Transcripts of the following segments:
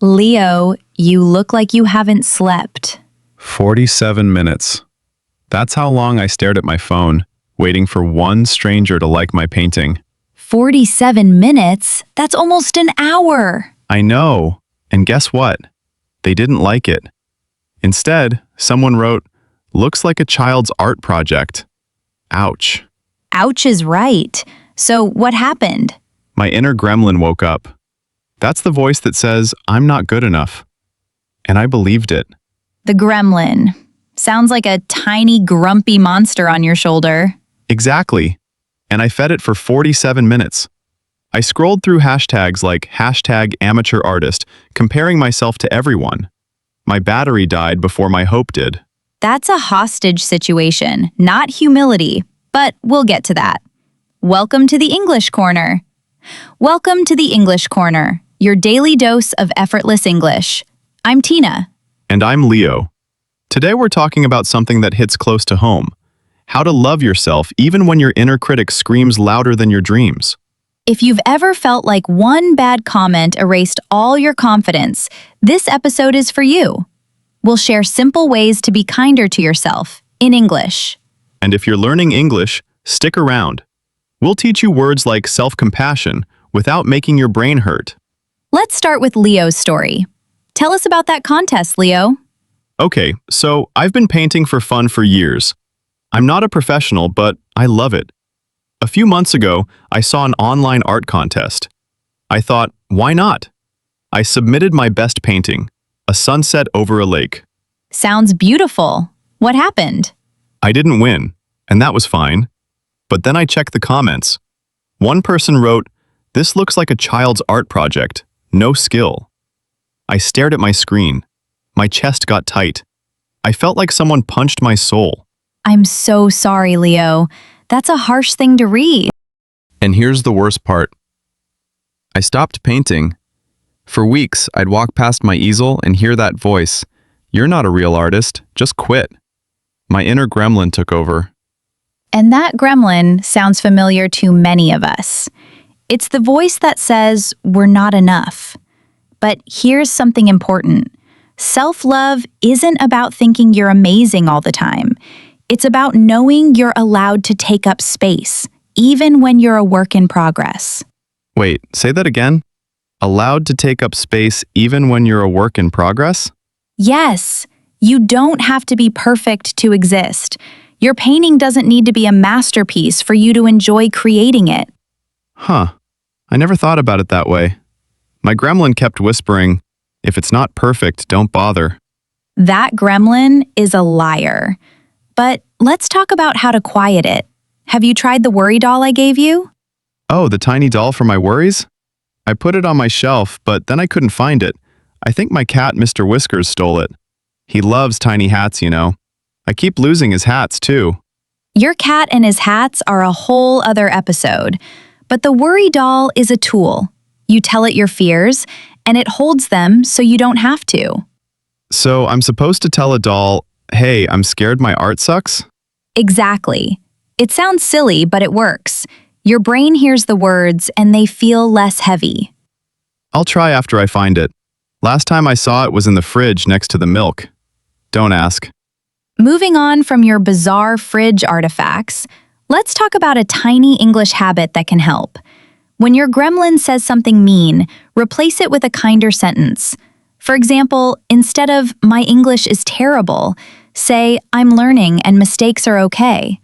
Leo, you look like you haven't slept. 47 minutes. That's how long I stared at my phone, waiting for one stranger to like my painting. 47 minutes? That's almost an hour. I know. And guess what? They didn't like it. Instead, someone wrote, "Looks like a child's art project." Ouch. Ouch is right. So what happened? My inner gremlin woke up. That's the voice that says, "I'm not good enough." And I believed it. The gremlin. Sounds like a tiny, grumpy monster on your shoulder. Exactly. And I fed it for 47 minutes. I scrolled through hashtags like #amateurartist, comparing myself to everyone. My battery died before my hope did. That's a hostage situation, not humility, but we'll get to that. Welcome to the English Corner. Welcome to the English Corner, your daily dose of effortless English. I'm Tina. And I'm Leo. Today we're talking about something that hits close to home. How to love yourself even when your inner critic screams louder than your dreams. If you've ever felt like one bad comment erased all your confidence, this episode is for you. We'll share simple ways to be kinder to yourself in English. And if you're learning English, stick around. We'll teach you words like self-compassion without making your brain hurt. Let's start with Leo's story. Tell us about that contest, Leo. Okay, so I've been painting for fun for years. I'm not a professional, but I love it. A few months ago, I saw an online art contest. I thought, why not? I submitted my best painting, a sunset over a lake. Sounds beautiful. What happened? I didn't win, and that was fine. But then I checked the comments. One person wrote, "This looks like a child's art project. No skill." I stared at my screen. My chest got tight. I felt like someone punched my soul. I'm so sorry, Leo. That's a harsh thing to read. And here's the worst part. I stopped painting. For weeks, I'd walk past my easel and hear that voice. "You're not a real artist, just quit." My inner gremlin took over. And that gremlin sounds familiar to many of us. It's the voice that says we're not enough. But here's something important. Self-love isn't about thinking you're amazing all the time. It's about knowing you're allowed to take up space, even when you're a work in progress. Wait, say that again? Allowed to take up space even when you're a work in progress? Yes, you don't have to be perfect to exist. Your painting doesn't need to be a masterpiece for you to enjoy creating it. Huh. I never thought about it that way. My gremlin kept whispering, "If it's not perfect, don't bother." That gremlin is a liar. But let's talk about how to quiet it. Have you tried the worry doll I gave you? Oh, the tiny doll for my worries? I put it on my shelf, but then I couldn't find it. I think my cat, Mr. Whiskers, stole it. He loves tiny hats, you know. I keep losing his hats, too. Your cat and his hats are a whole other episode. But the worry doll is a tool. You tell it your fears, and it holds them so you don't have to. So I'm supposed to tell a doll, "Hey, I'm scared my art sucks"? Exactly. It sounds silly, but it works. Your brain hears the words, and they feel less heavy. I'll try after I find it. Last time I saw it was in the fridge next to the milk. Don't ask. Moving on from your bizarre fridge artifacts, let's talk about a tiny English habit that can help. When your gremlin says something mean, replace it with a kinder sentence. For example, instead of "my English is terrible," say "I'm learning and mistakes are okay."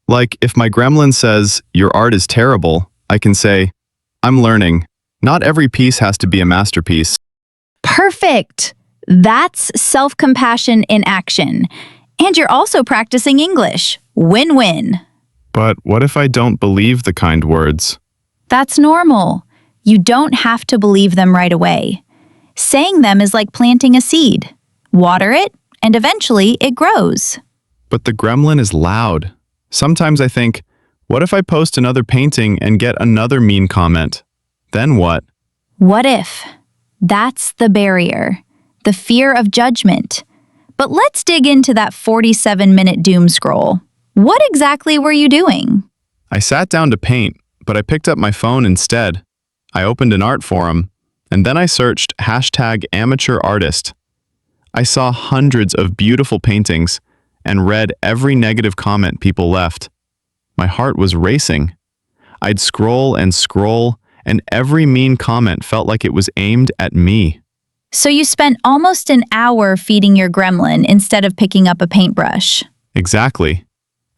Like, if my gremlin says, "Your art is terrible," I can say, "I'm learning. Not every piece has to be a masterpiece." Perfect! That's self-compassion in action. And you're also practicing English. Win-win. But what if I don't believe the kind words? That's normal. You don't have to believe them right away. Saying them is like planting a seed. Water it, and eventually it grows. But the gremlin is loud. Sometimes I think, what if I post another painting and get another mean comment? Then what? What if? That's the barrier. The fear of judgment. But let's dig into that 47-minute doom scroll. What exactly were you doing? I sat down to paint, but I picked up my phone instead. I opened an art forum, And then I searched hashtag amateur artist. I saw hundreds of beautiful paintings and read every negative comment people left. My heart was racing. I'd scroll and scroll, and every mean comment felt like it was aimed at me. So you spent almost an hour feeding your gremlin instead of picking up a paintbrush. Exactly.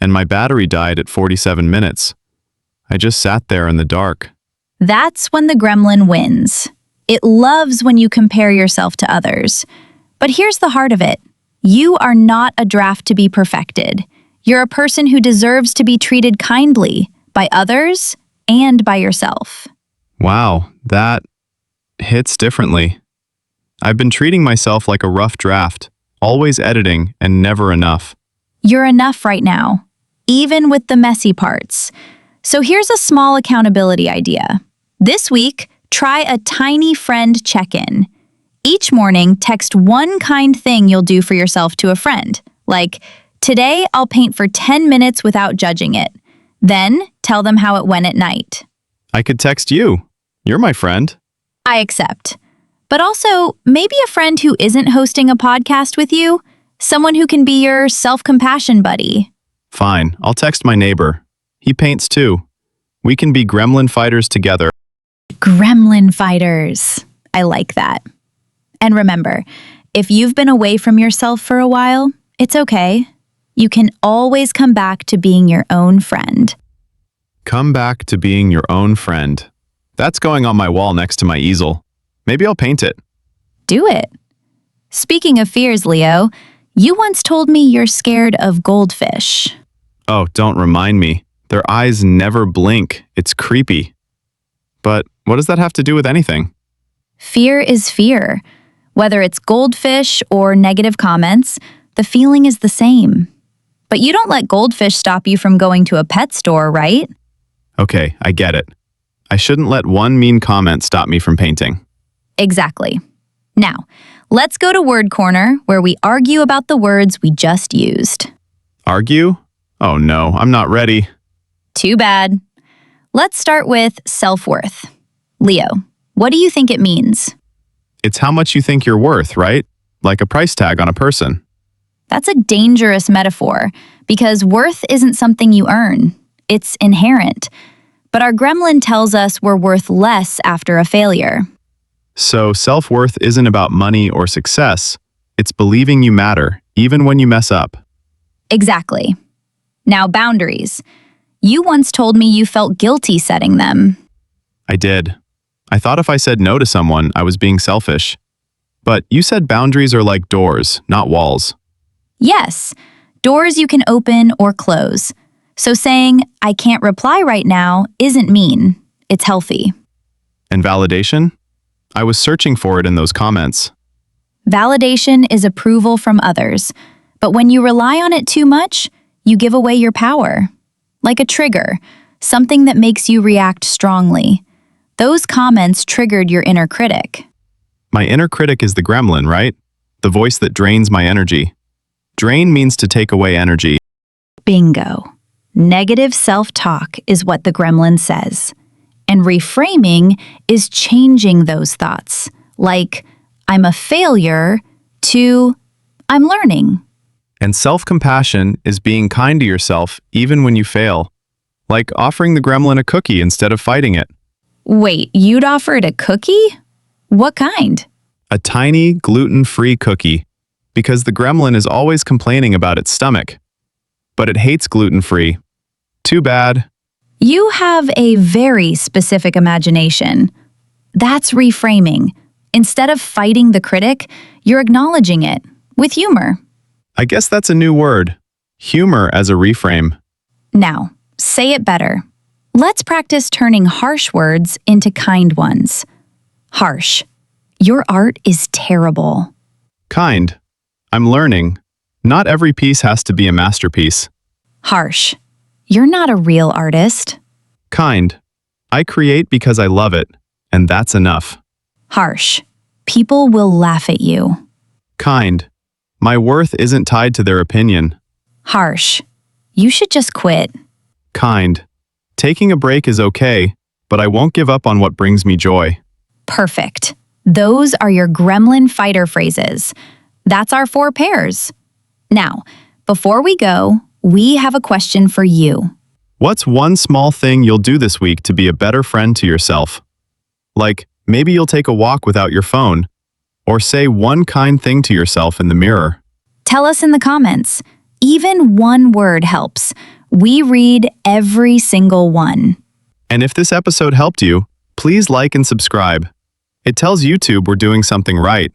And my battery died at 47 minutes. I just sat there in the dark. That's when the gremlin wins. It loves when you compare yourself to others. But here's the heart of it. You are not a draft to be perfected. You're a person who deserves to be treated kindly by others and by yourself. Wow, that hits differently. I've been treating myself like a rough draft, always editing and never enough. You're enough right now, even with the messy parts. So here's a small accountability idea. This week, try a tiny friend check-in. Each morning, text one kind thing you'll do for yourself to a friend, like, "Today, I'll paint for 10 minutes without judging it." Then, tell them how it went at night. I could text you. You're my friend. I accept. But also, maybe a friend who isn't hosting a podcast with you, someone who can be your self-compassion buddy. Fine, I'll text my neighbor. He paints too. We can be gremlin fighters together. Gremlin fighters. I like that. And remember, if you've been away from yourself for a while, it's okay. You can always come back to being your own friend. Come back to being your own friend. That's going on my wall next to my easel. Maybe I'll paint it. Do it. Speaking of fears, Leo, you once told me you're scared of goldfish. Oh, don't remind me. Their eyes never blink. It's creepy. But what does that have to do with anything? Fear is fear. Whether it's goldfish or negative comments, the feeling is the same. But you don't let goldfish stop you from going to a pet store, right? Okay, I get it. I shouldn't let one mean comment stop me from painting. Exactly. Now, let's go to Word Corner, where we argue about the words we just used. Argue? Oh no, I'm not ready. Too bad. Let's start with self-worth. Leo, what do you think it means? It's how much you think you're worth, right? Like a price tag on a person. That's a dangerous metaphor, because worth isn't something you earn. It's inherent. But our gremlin tells us we're worth less after a failure. So self-worth isn't about money or success. It's believing you matter, even when you mess up. Exactly. Now, boundaries. You once told me you felt guilty setting them. I did. I thought if I said no to someone, I was being selfish. But you said boundaries are like doors, not walls. Yes, doors you can open or close. So saying, "I can't reply right now," isn't mean. It's healthy. And validation? I was searching for it in those comments. Validation is approval from others. But when you rely on it too much, you give away your power. Like a trigger, something that makes you react strongly. Those comments triggered your inner critic. My inner critic is the gremlin, right? The voice that drains my energy. Drain means to take away energy. Bingo. Negative self-talk is what the gremlin says. And reframing is changing those thoughts, like, "I'm a failure," to "I'm learning." And self-compassion is being kind to yourself even when you fail. Like offering the gremlin a cookie instead of fighting it. Wait, you'd offer it a cookie? What kind? A tiny, gluten-free cookie. Because the gremlin is always complaining about its stomach. But it hates gluten-free. Too bad. You have a very specific imagination. That's reframing. Instead of fighting the critic, you're acknowledging it with humor. I guess that's a new word. Humor as a reframe. Now, say it better. Let's practice turning harsh words into kind ones. Harsh. Your art is terrible. Kind. I'm learning. Not every piece has to be a masterpiece. Harsh. You're not a real artist. Kind. I create because I love it, and that's enough. Harsh. People will laugh at you. Kind. My worth isn't tied to their opinion. Harsh. You should just quit. Kind. Taking a break is okay, but I won't give up on what brings me joy. Perfect. Those are your gremlin fighter phrases. That's our 4 pairs. Now, before we go, we have a question for you. What's one small thing you'll do this week to be a better friend to yourself? Like, maybe you'll take a walk without your phone, or say one kind thing to yourself in the mirror. Tell us in the comments. Even one word helps. We read every single one. And if this episode helped you, please like and subscribe. It tells YouTube we're doing something right.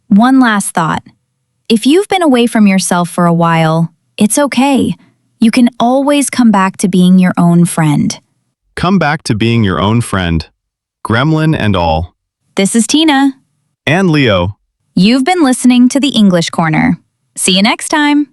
One last thought. If you've been away from yourself for a while, it's okay. You can always come back to being your own friend. Come back to being your own friend. Gremlin and all. This is Tina. And Leo. You've been listening to the English Corner. See you next time.